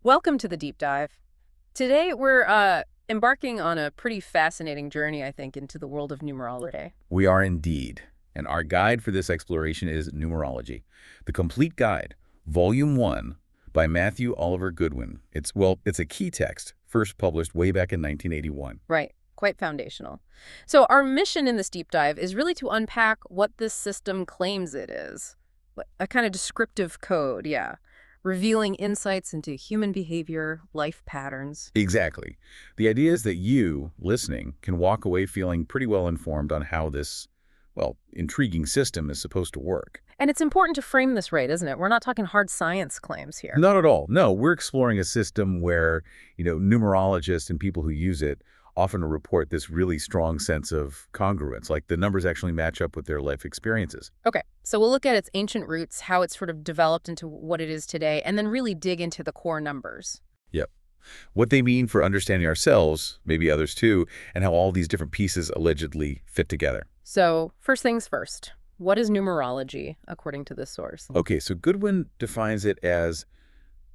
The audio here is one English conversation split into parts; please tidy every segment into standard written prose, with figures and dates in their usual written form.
Welcome to the deep dive. Today we're embarking on a pretty fascinating journey, I think, into the world of numerology. We are indeed. And our guide for this exploration is Numerology, the complete guide, Volume 1, by Matthew Oliver Goodwin. It's a key text, first published way back in 1981. Right, quite foundational. So our mission in this deep dive is really to unpack what this system claims it is. A kind of descriptive code, yeah. Revealing insights into human behavior, life patterns. Exactly. The idea is that you, listening, can walk away feeling pretty well informed on how this, intriguing system is supposed to work. And it's important to frame this right, isn't it? We're not talking hard science claims here. Not at all. No, we're exploring a system where, numerologists and people who use it often report this really strong sense of congruence, like the numbers actually match up with their life experiences. Okay, so we'll look at its ancient roots, how it's sort of developed into what it is today, and then really dig into the core numbers. Yep. What they mean for understanding ourselves, maybe others too, and how all these different pieces allegedly fit together. So first things first, what is numerology, according to this source? Okay, so Goodwin defines it as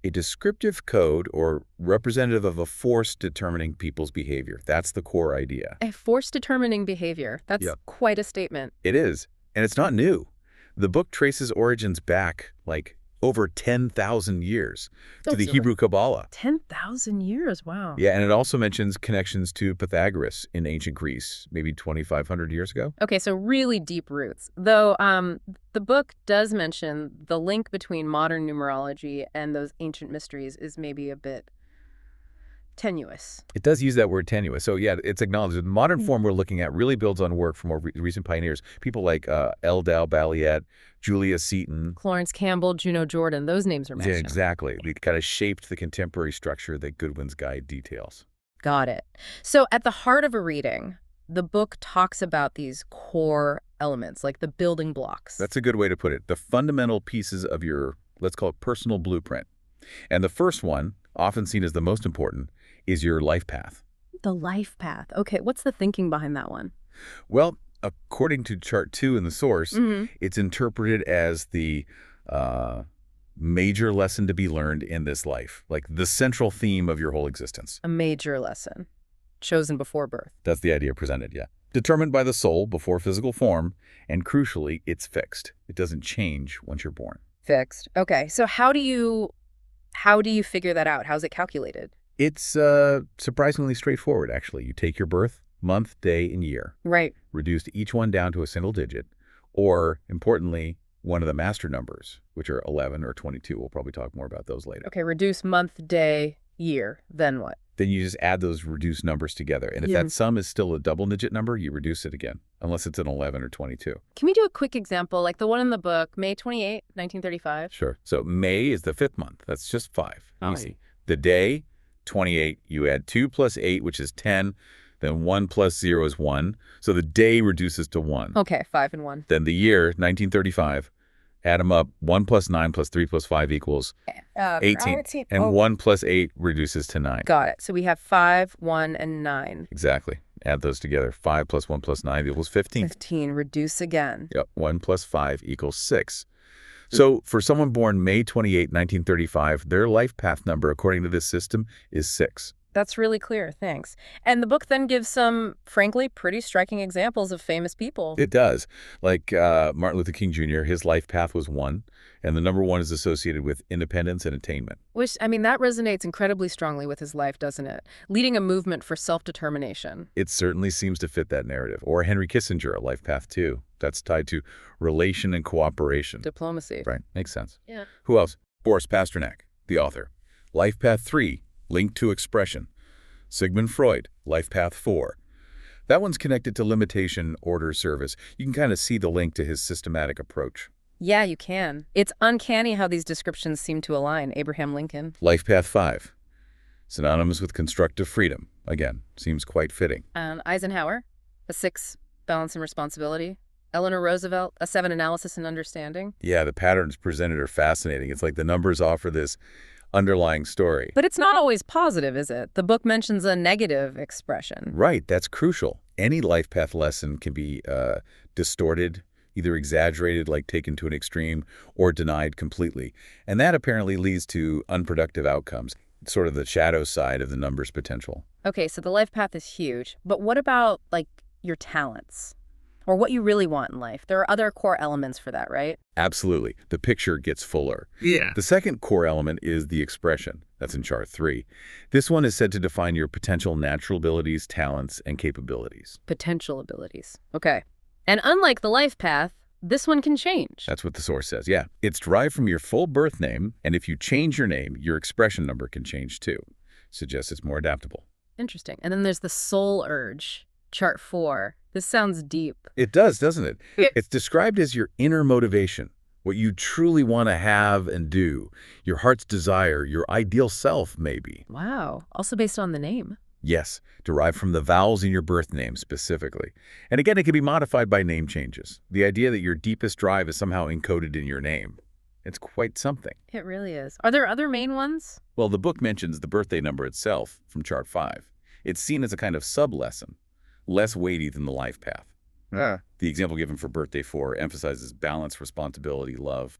a descriptive code or representative of a force determining people's behavior. That's the core idea. A force determining behavior. That's Yep. quite a statement. It is, and it's not new. The book traces origins back, over 10,000 years to the Hebrew Kabbalah. 10,000 years, wow. Yeah, and it also mentions connections to Pythagoras in ancient Greece, maybe 2,500 years ago. Okay, so really deep roots. Though the book does mention the link between modern numerology and those ancient mysteries is maybe a bit tenuous. It does use that word tenuous. So yeah, it's acknowledged. The modern form we're looking at really builds on work from more recent pioneers, people like Eldal Balliet, Julia Seton. Clarence Campbell, Juno Jordan, those names are mentioned. Yeah, exactly. They kind of shaped the contemporary structure that Goodwin's guide details. Got it. So at the heart of a reading, the book talks about these core elements, like the building blocks. That's a good way to put it. The fundamental pieces of your, let's call it, personal blueprint. And the first one, often seen as the most important, is your life path. The life path. Okay, what's the thinking behind that one? Well, according to Chart 2 in the source, it's interpreted as the major lesson to be learned in this life, like the central theme of your whole existence. A major lesson, chosen before birth. That's the idea presented, yeah. Determined by the soul before physical form, and crucially, it's fixed. It doesn't change once you're born. Fixed. Okay, so how do you figure that out? How's it calculated? It's surprisingly straightforward, actually. You take your birth, month, day, and year. Right. Reduce each one down to a single digit, or, importantly, one of the master numbers, which are 11 or 22. We'll probably talk more about those later. Okay, reduce month, day, year. Then what? Then you just add those reduced numbers together. And if that sum is still a double-digit number, you reduce it again, unless it's an 11 or 22. Can we do a quick example, like the one in the book, May 28, 1935? Sure. So May is the 5th month. That's just 5. Oh. Easy. The day, 28. You add 2 plus 8, which is 10. Then 1 plus 0 is 1. So the day reduces to 1. Okay, 5 and 1. Then the year, 1935. Add them up. 1 plus 9 plus 3 plus 5 equals 18. And 1 plus 8 reduces to 9. Got it. So we have 5, 1, and 9. Exactly. Add those together. 5 plus 1 plus 9 equals 15. 15. Reduce again. Yep. 1 plus 5 equals 6. So for someone born May 28, 1935, their life path number, according to this system, is 6. That's really clear. Thanks. And the book then gives some, frankly, pretty striking examples of famous people. It does. Like Martin Luther King Jr., his life path was 1, and the number 1 is associated with independence and attainment. That resonates incredibly strongly with his life, doesn't it? Leading a movement for self-determination. It certainly seems to fit that narrative. Or Henry Kissinger, a life path 2. That's tied to relation and cooperation. Diplomacy. Right. Makes sense. Yeah. Who else? Boris Pasternak, the author. Life path 3. Linked to expression. Sigmund Freud, Life Path 4. That one's connected to limitation, order, service. You can kind of see the link to his systematic approach. Yeah, you can. It's uncanny how these descriptions seem to align. Abraham Lincoln. Life Path 5. Synonymous with constructive freedom. Again, seems quite fitting. Eisenhower, a 6, balance and responsibility. Eleanor Roosevelt, a 7, analysis and understanding. Yeah, the patterns presented are fascinating. It's like the numbers offer this underlying story. But it's not always positive, is it? The book mentions a negative expression. Right, that's crucial. Any life path lesson can be distorted, either exaggerated, like taken to an extreme, or denied completely. And that apparently leads to unproductive outcomes. sort of the shadow side of the number's potential. Okay, so the life path is huge, but what about, like, your talents? Or what you really want in life? There are other core elements for that, right? Absolutely. The picture gets fuller. Yeah. The second core element is the expression. That's in chart 3. This one is said to define your potential natural abilities, talents, and capabilities. Potential abilities. Okay. And unlike the life path, this one can change. That's what the source says, yeah. It's derived from your full birth name, and if you change your name, your expression number can change too. Suggests it's more adaptable. Interesting. And then there's the soul urge, chart 4. This sounds deep. It does, doesn't it? Yeah. It's described as your inner motivation, what you truly want to have and do, your heart's desire, your ideal self, maybe. Wow. Also based on the name. Yes, derived from the vowels in your birth name specifically. And again, it can be modified by name changes. The idea that your deepest drive is somehow encoded in your name. It's quite something. It really is. Are there other main ones? Well, the book mentions the birthday number itself from chart 5. It's seen as a kind of sub-lesson, less weighty than the life path. Ah. The example given for birthday 4 emphasizes balance, responsibility, love.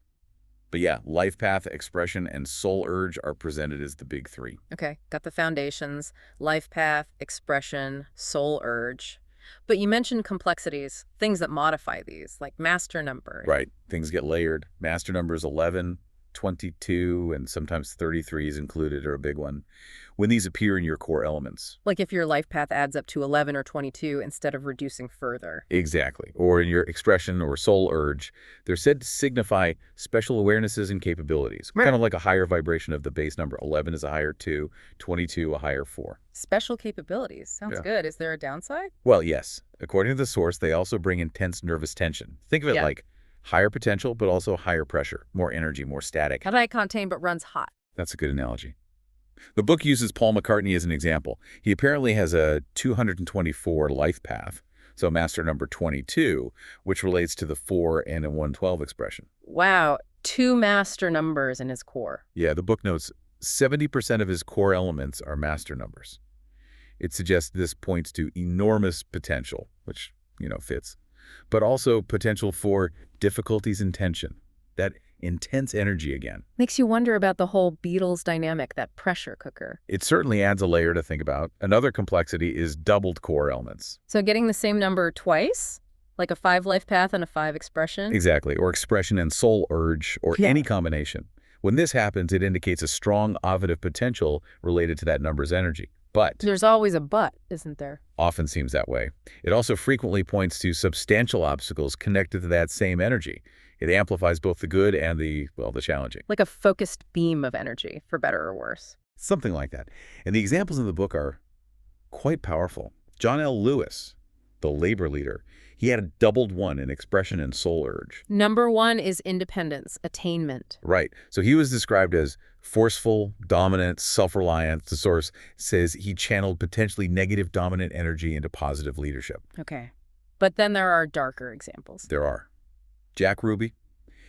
But yeah, life path, expression, and soul urge are presented as the big 3. Okay, got the foundations, life path, expression, soul urge. But you mentioned complexities, things that modify these, like master number. Right. Things get layered. Master numbers 11, 22, and sometimes 33 is included, or a big one, when these appear in your core elements. Like if your life path adds up to 11 or 22 instead of reducing further. Exactly. Or in your expression or soul urge, they're said to signify special awarenesses and capabilities, Right. kind of like a higher vibration of the base number. 11 is a higher 2, 22 a higher 4. Special capabilities. Sounds Yeah. good. Is there a downside? Well, yes. According to the source, they also bring intense nervous tension. Think of it Yeah. like higher potential, but also higher pressure, more energy, more static. High contain but runs hot. That's a good analogy. The book uses Paul McCartney as an example. He apparently has a 224 life path, so master number 22, which relates to the 4 and a 112 expression. Wow, 2 master numbers in his core. Yeah, the book notes 70% of his core elements are master numbers. It suggests this points to enormous potential, which, fits, but also potential for difficulties and tension. That intense energy again. Makes you wonder about the whole Beatles dynamic, that pressure cooker. It certainly adds a layer to think about. Another complexity is doubled core elements. So getting the same number twice? Like a 5 life path and a 5 expression? Exactly, or expression and soul urge, or Yeah. any combination. When this happens, it indicates a strong ovitive potential related to that number's energy. But There's always a but, isn't there? often seems that way. It also frequently points to substantial obstacles connected to that same energy. It amplifies both the good and the challenging. Like a focused beam of energy, for better or worse. Something like that. And the examples in the book are quite powerful. John L. Lewis, the labor leader, he had a doubled 1 in expression and soul urge. Number 1 is independence, attainment. Right. So he was described as forceful, dominant, self-reliant. The source says he channeled potentially negative dominant energy into positive leadership. Okay. But then there are darker examples. There are. Jack Ruby,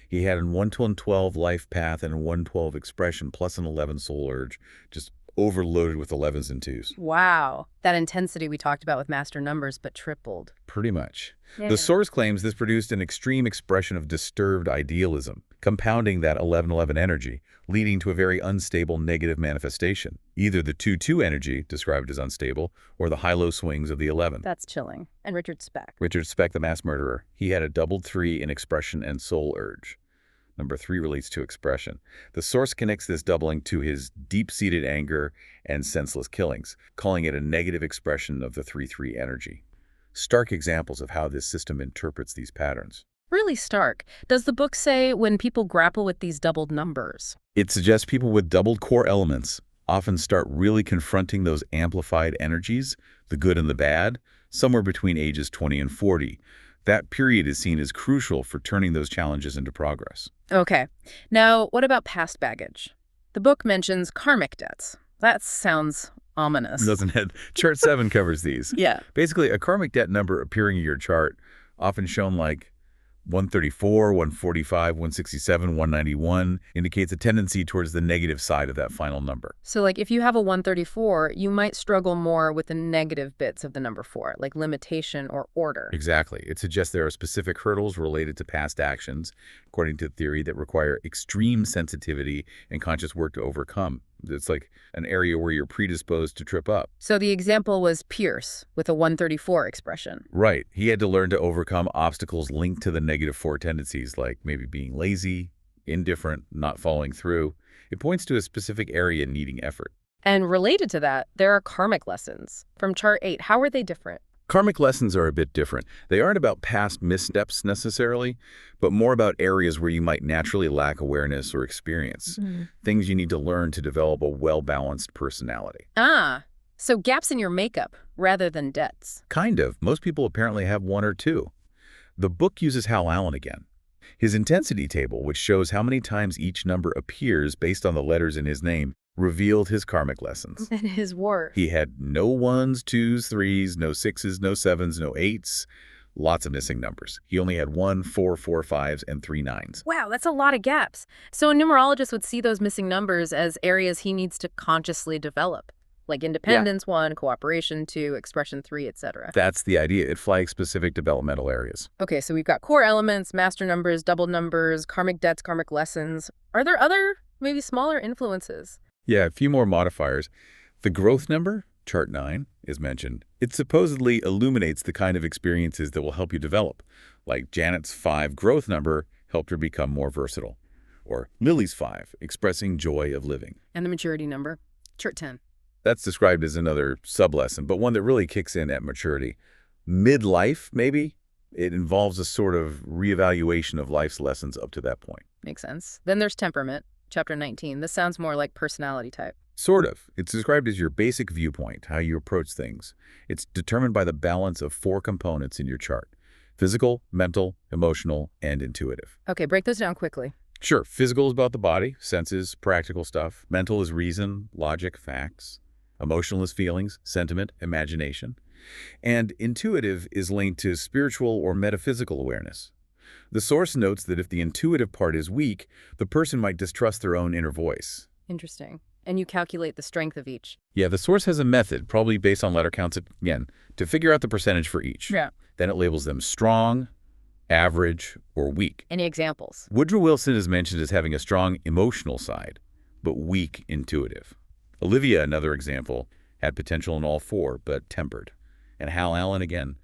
he had a 112 life path and a 112 expression plus an 11 soul urge, just overloaded with 11s and 2s. Wow. That intensity we talked about with master numbers, but tripled. Pretty much. Yeah. The source claims this produced an extreme expression of disturbed idealism, compounding that 11-11 energy, leading to a very unstable negative manifestation. Either the 2-2 energy, described as unstable, or the high-low swings of the 11. That's chilling. And Richard Speck. Richard Speck, the mass murderer, he had a doubled 3 in expression and soul urge. Number 3 relates to expression. The source connects this doubling to his deep-seated anger and senseless killings, calling it a negative expression of the 3-3 energy. Stark examples of how this system interprets these patterns. Really stark. Does the book say when people grapple with these doubled numbers? It suggests people with doubled core elements often start really confronting those amplified energies, the good and the bad, somewhere between ages 20 and 40. That period is seen as crucial for turning those challenges into progress. Okay. Now, what about past baggage? The book mentions karmic debts. That sounds ominous. Doesn't it? Chart 7 covers these. Yeah. Basically, a karmic debt number appearing in your chart, often shown like 134, 145, 167, 191, indicates a tendency towards the negative side of that final number. So like if you have a 134, you might struggle more with the negative bits of the number 4, like limitation or order. Exactly. It suggests there are specific hurdles related to past actions, according to theory, that require extreme sensitivity and conscious work to overcome. It's like an area where you're predisposed to trip up. So the example was Pierce with a 134 expression. Right. He had to learn to overcome obstacles linked to the -4 tendencies, like maybe being lazy, indifferent, not following through. It points to a specific area needing effort. And related to that, there are karmic lessons. From Chart 8, how are they different? Karmic lessons are a bit different. They aren't about past missteps necessarily, but more about areas where you might naturally lack awareness or experience. Things you need to learn to develop a well-balanced personality. Ah, so gaps in your makeup rather than debts. Kind of. Most people apparently have one or two. The book uses Hal Allen again. His intensity table, which shows how many times each number appears based on the letters in his name, revealed his karmic lessons. And his worth. He had no 1s, 2s, 3s, no 6s, no 7s, no 8s, lots of missing numbers. He only had 1, 4, 4, 5s, and 3 9s. Wow, that's a lot of gaps. So a numerologist would see those missing numbers as areas he needs to consciously develop, like independence 1, cooperation 2, expression 3, etc. That's the idea. It flags specific developmental areas. Okay, so we've got core elements, master numbers, double numbers, karmic debts, karmic lessons. Are there other, maybe smaller influences? Yeah, a few more modifiers. The growth number, chart 9, is mentioned. It supposedly illuminates the kind of experiences that will help you develop, like Janet's 5 growth number helped her become more versatile, or Lily's 5, expressing joy of living. And the maturity number, chart 10. That's described as another sub-lesson, but one that really kicks in at maturity. Midlife, maybe? It involves a sort of reevaluation of life's lessons up to that point. Makes sense. Then there's temperament, chapter 19. This sounds more like personality type. Sort of. It's described as your basic viewpoint, how you approach things. It's determined by the balance of 4 components in your chart: physical, mental, emotional, and intuitive. Okay, break those down quickly. Sure, physical is about the body, senses, practical stuff. Mental is reason, logic, facts. Emotional is feelings, sentiment, imagination. And intuitive is linked to spiritual or metaphysical awareness. The source notes that if the intuitive part is weak, the person might distrust their own inner voice. Interesting. And you calculate the strength of each. Yeah, the source has a method, probably based on letter counts again, to figure out the percentage for each. Yeah. Then it labels them strong, average, or weak. Any examples? Woodrow Wilson is mentioned as having a strong emotional side, but weak intuitive. Olivia, another example, had potential in all 4, but tempered. And Hal Allen again.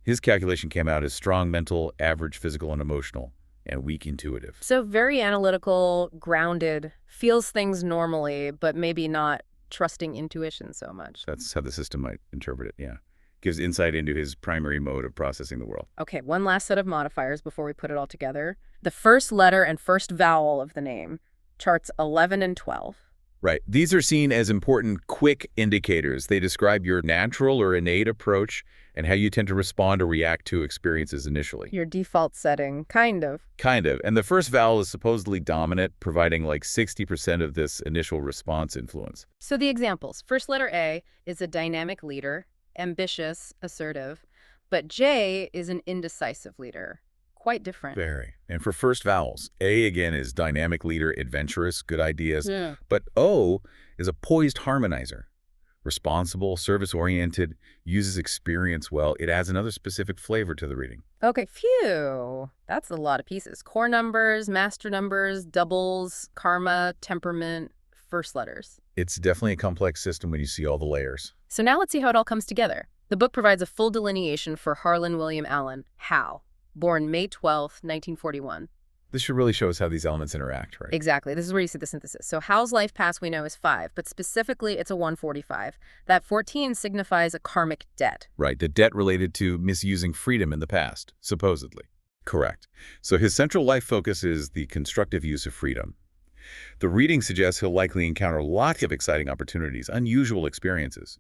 His calculation came out as strong mental, average physical and emotional, and weak intuitive. So very analytical, grounded, feels things normally, but maybe not trusting intuition so much. That's how the system might interpret it, yeah. Gives insight into his primary mode of processing the world. Okay, one last set of modifiers before we put it all together. The first letter and first vowel of the name, charts 11 and 12. Right. These are seen as important, quick indicators. They describe your natural or innate approach and how you tend to respond or react to experiences initially. Your default setting, kind of. Kind of. And the first vowel is supposedly dominant, providing like 60% of this initial response influence. So the examples. First letter A is a dynamic leader, ambitious, assertive, but J is an indecisive leader. Quite different. Very. And for first vowels, A again is dynamic leader, adventurous, good ideas. Yeah. But O is a poised harmonizer. Responsible, service-oriented, uses experience well. It adds another specific flavor to the reading. Okay, phew. That's a lot of pieces. Core numbers, master numbers, doubles, karma, temperament, first letters. It's definitely a complex system when you see all the layers. So now let's see how it all comes together. The book provides a full delineation for Harlan William Allen, Hal, born May 12th, 1941. This should really show us how these elements interact, right? Exactly. This is where you see the synthesis. So Hal's life path we know is 5, but specifically it's a 145. That 14 signifies a karmic debt. Right, the debt related to misusing freedom in the past, supposedly. Correct. So his central life focus is the constructive use of freedom. The reading suggests he'll likely encounter lots of exciting opportunities, unusual experiences.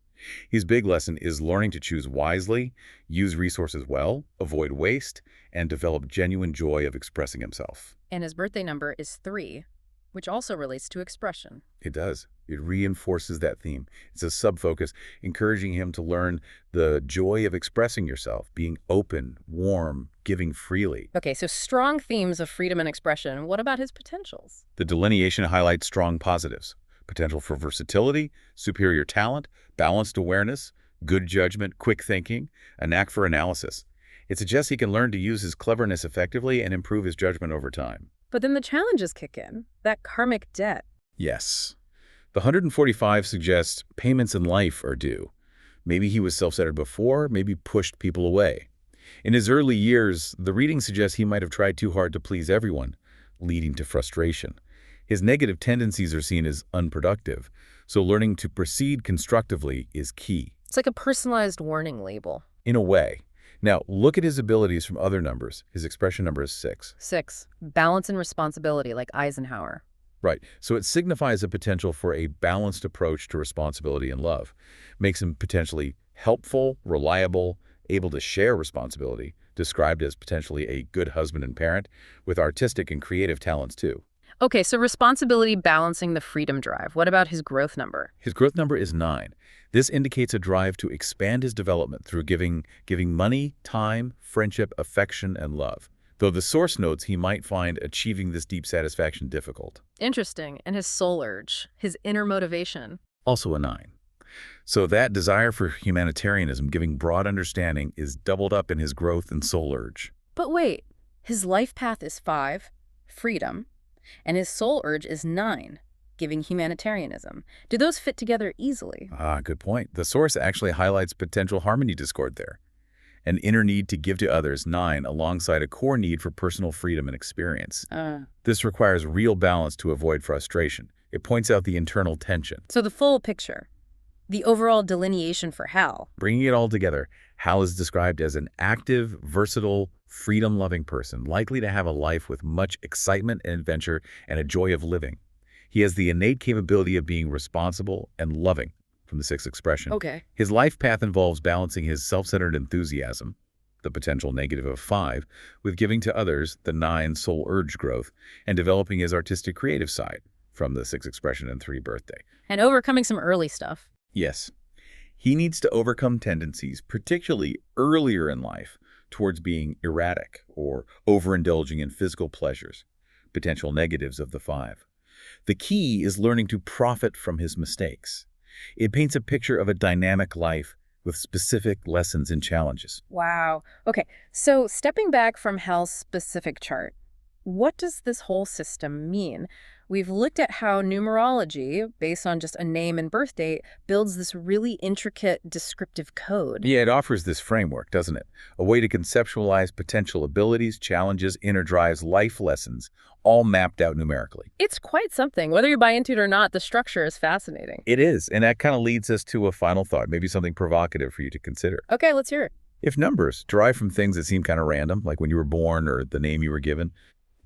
His big lesson is learning to choose wisely, use resources well, avoid waste, and develop genuine joy of expressing himself. And his birthday number is 3, which also relates to expression. It does. It reinforces that theme. It's a sub-focus, encouraging him to learn the joy of expressing yourself, being open, warm, giving freely. Okay, so strong themes of freedom and expression. What about his potentials? The delineation highlights strong positives: potential for versatility, superior talent, balanced awareness, good judgment, quick thinking, a knack for analysis. It suggests he can learn to use his cleverness effectively and improve his judgment over time. But then the challenges kick in. That karmic debt. Yes. The 145 suggests payments in life are due. Maybe he was self-centered before, maybe pushed people away. In his early years, the reading suggests he might have tried too hard to please everyone, leading to frustration. His negative tendencies are seen as unproductive, so learning to proceed constructively is key. It's like a personalized warning label. In a way. Now, look at his abilities from other numbers. His expression number is 6. 6. Balance and responsibility, like Eisenhower. Right, so it signifies a potential for a balanced approach to responsibility and love. Makes him potentially helpful, reliable, able to share responsibility, described as potentially a good husband and parent, with artistic and creative talents too. Okay, so responsibility balancing the freedom drive. What about his growth number? His growth number is 9. This indicates a drive to expand his development through giving money, time, friendship, affection, and love. Though the source notes he might find achieving this deep satisfaction difficult. Interesting. And his soul urge, his inner motivation. Also a 9. So that desire for humanitarianism, giving broad understanding, is doubled up in his growth and soul urge. But wait, his life path is 5, freedom, and his soul urge is 9, giving humanitarianism. Do those fit together easily? Good point. The source actually highlights potential harmony discord there. An inner need to give to others, 9, alongside a core need for personal freedom and experience. This requires real balance to avoid frustration. It points out the internal tension. So the full picture, the overall delineation for Hal. Bringing it all together, Hal is described as an active, versatile, freedom-loving person, likely to have a life with much excitement and adventure and a joy of living. He has the innate capability of being responsible and loving, from the 6th expression. Okay. His life path involves balancing his self-centered enthusiasm, the potential negative of 5, with giving to others, the 9 soul urge growth, and developing his artistic creative side, from the 6th expression and 3 birthday. And overcoming some early stuff. Yes. He needs to overcome tendencies, particularly earlier in life, towards being erratic or overindulging in physical pleasures, potential negatives of the 5. The key is learning to profit from his mistakes. It paints a picture of a dynamic life with specific lessons and challenges. Wow. Okay, so stepping back from Hal's specific chart, what does this whole system mean? We've looked at how numerology, based on just a name and birth date, builds this really intricate descriptive code. Yeah, it offers this framework, doesn't it? A way to conceptualize potential abilities, challenges, inner drives, life lessons, all mapped out numerically. It's quite something. Whether you buy into it or not, the structure is fascinating. It is, and that kind of leads us to a final thought, maybe something provocative for you to consider. Okay, let's hear it. If numbers derive from things that seem kind of random, like when you were born or the name you were given,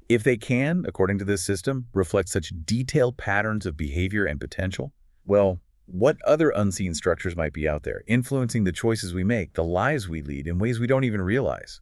if they can, according to this system, reflect such detailed patterns of behavior and potential, well, what other unseen structures might be out there, influencing the choices we make, the lives we lead in ways we don't even realize?